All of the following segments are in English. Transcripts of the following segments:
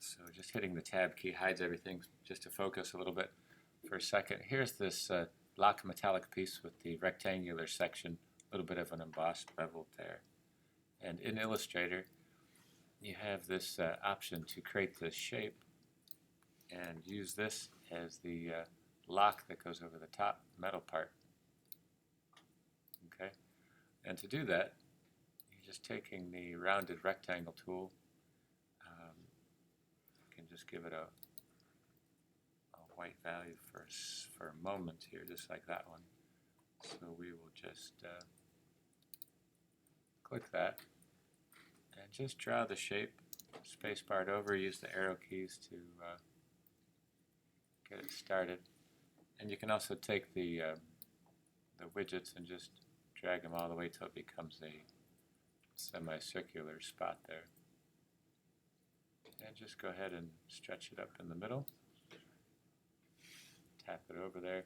So just hitting the tab key hides everything. Just to focus a little bit for a second. Here's this lock metallic piece with the rectangular section, a little bit of an embossed bevel there. And in Illustrator, you have this option to create this shape and use this as the lock that goes over the top metal part. Okay, and to do that, you're just taking the rounded rectangle tool. You can just give it a white value for a moment here, just like that one. So we will just click that and just draw the shape, space barred over, use the arrow keys to get it started. And you can also take the widgets and just drag them all the way till it becomes a semicircular spot there. And just go ahead and stretch it up in the middle. Tap it over there.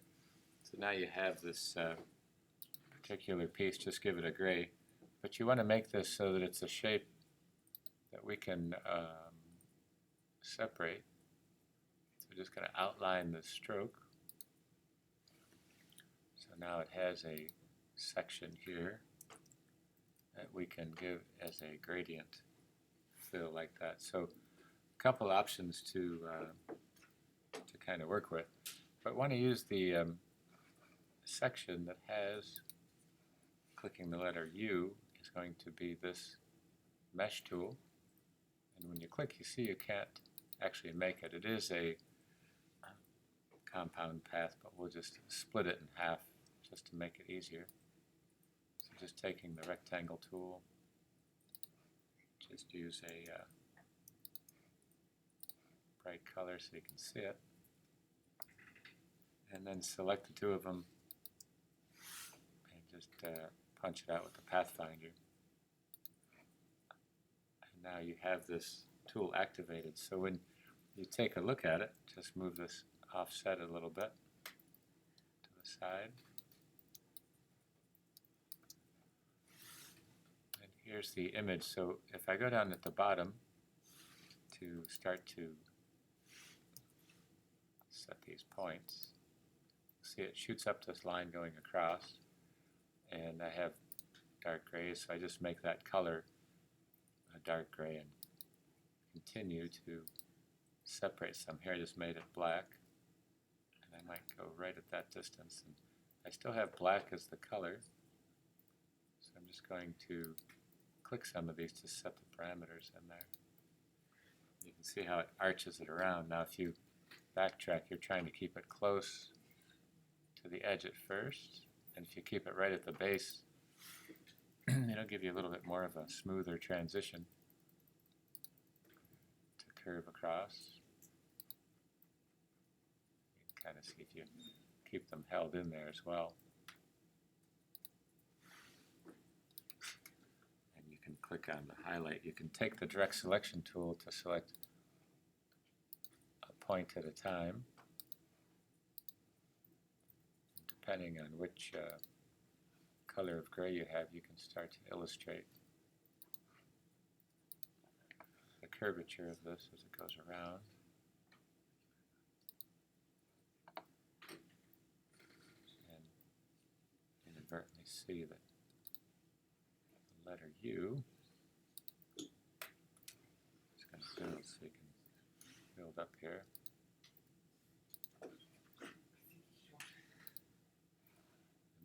So now you have this particular piece, just give it a gray. But you want to make this so that it's a shape that we can separate. So we're just going to outline the stroke. So now it has a section here that we can give as a gradient fill like that. So a couple options to kind of work with. But want to use the section that has, clicking the letter U is going to be this mesh tool. And when you click, you see you can't actually make it. It is a compound path, but we'll just split it in half just to make it easier. So just taking the rectangle tool, just use a bright color so you can see it, and then select the two of them and just punch it out with the Pathfinder. And now you have this tool activated, so when you take a look at it, just move this offset a little bit to the side. And here's the image. So if I go down at the bottom to start to set these points, see it shoots up this line going across, and I have dark gray, so I just make that color a dark gray and continue to separate some. Here I just made it black, and I might go right at that distance, and I still have black as the color, so I'm just going to click some of these to set the parameters in there. You can see how it arches it around. Now if you backtrack, you're trying to keep it close to the edge at first, and if you keep it right at the base, it'll give you a little bit more of a smoother transition to curve across. You can kind of see if you keep them held in there as well. And you can click on the highlight. You can take the direct selection tool to select a point at a time. Depending on which color of gray you have, you can start to illustrate the curvature of this as it goes around. And inadvertently see that the letter U is going to build, so you can build up here.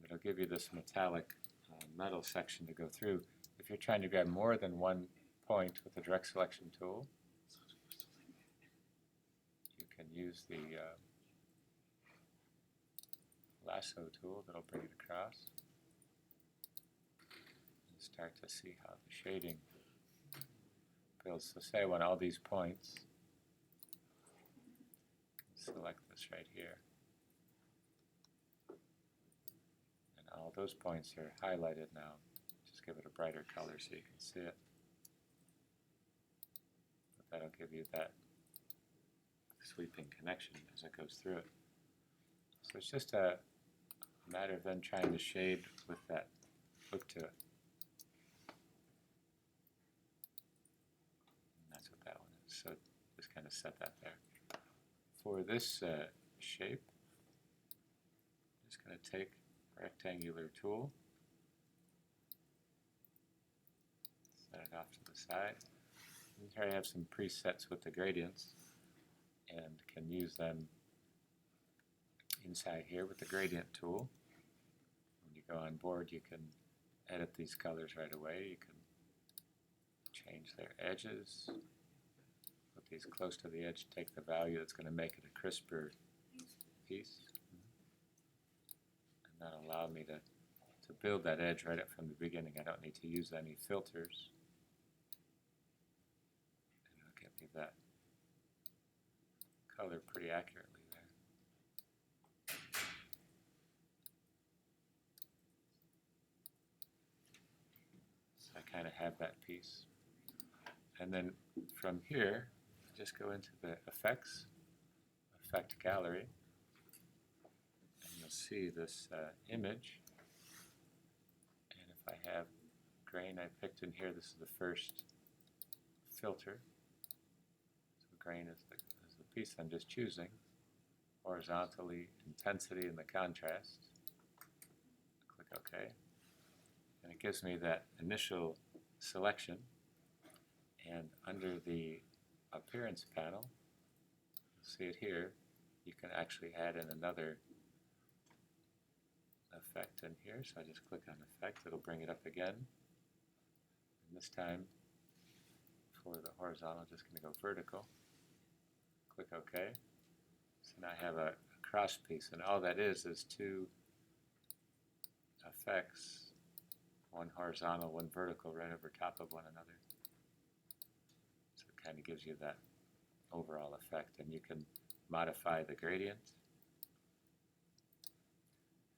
It'll give you this metallic metal section to go through. If you're trying to grab more than one point with the direct selection tool, you can use the lasso tool that'll bring it across and start to see how the shading builds. So say I want all these points, select this right here. All those points are highlighted now. Just give it a brighter color so you can see it. But that'll give you that sweeping connection as it goes through it. So it's just a matter of then trying to shade with that look to it. And that's what that one is. So just kind of set that there. For this shape, I'm just going to take a rectangular tool, set it off to the side. And here I have some presets with the gradients and can use them inside here with the gradient tool. When you go on board, you can edit these colors right away. You can change their edges, put these close to the edge, take the value that's going to make it a crisper piece, and that'll allow me to build that edge right up from the beginning. I don't need to use any filters, and it'll get me that color pretty accurately there. So I kind of have that piece. And then from here, just go into the Effects, Effect Gallery, and you'll see this image. And if I have grain I picked in here, this is the first filter. So grain is the piece I'm just choosing. Horizontally, intensity, and the contrast. Click OK. And it gives me that initial selection. And under the Appearance panel, you'll see it here, you can actually add in another effect in here. So I just click on Effect, it'll bring it up again. And this time, for the horizontal, I'm just going to go vertical. Click OK. So now I have a cross piece, and all that is two effects, one horizontal, one vertical, right over top of one another. So it kind of gives you that overall effect, and you can modify the gradient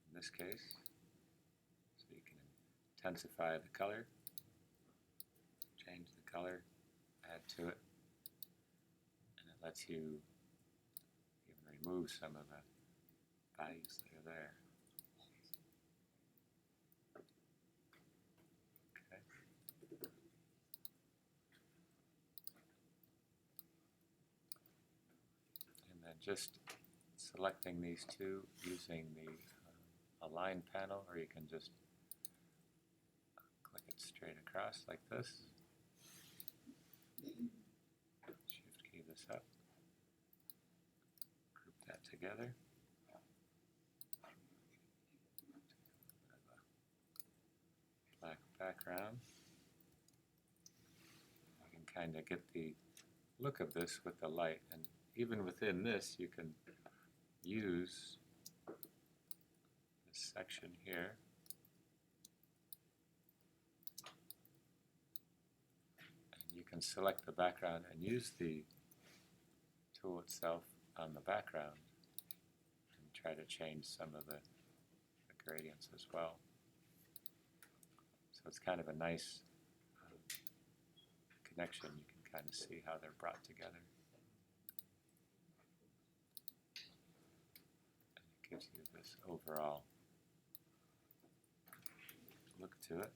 in this case, so you can intensify the color, change the color, add to it, and it lets you even remove some of the values that are there. Okay. And then just selecting these two using the Align panel, or you can just click it straight across like this. Shift key this up. Group that together. Black background. You can kind of get the look of this with the light, and even within this you can use this section here and you can select the background and use the tool itself on the background and try to change some of the gradients as well. So it's kind of a nice connection. You can kind of see how they're brought together. And it gives you this overall look to it.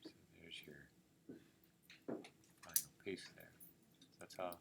So there's your final piece there. That's all